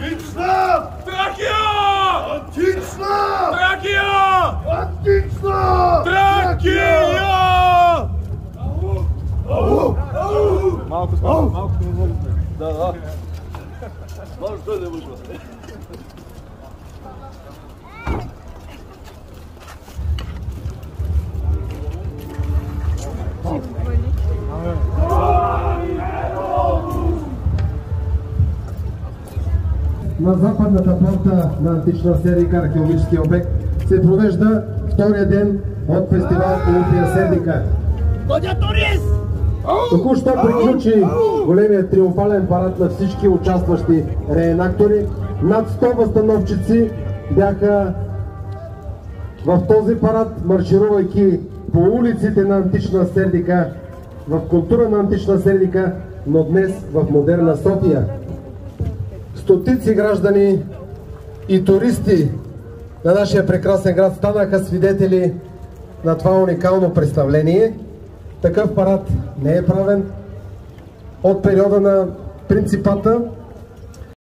Antyczna! Trakija! Antyczna! Trakija! Antyczna! Trakija! Малко сме много. Да. Може да не вижда. На западната порта на антична Сердика, археологическия обект, се провежда втория ден от фестивал Олимпия Сердика. Току-що приключи големият триумфален парад на всички участващи реенактори. Над 100 възстановчици бяха в този парад, марширувайки по улиците на антична Сердика, в култура на антична Сердика, но днес в модерна София. Стотици граждани и туристи на нашия прекрасен град станаха свидетели на това уникално представление. Такъв парад не е правен от периода на принципата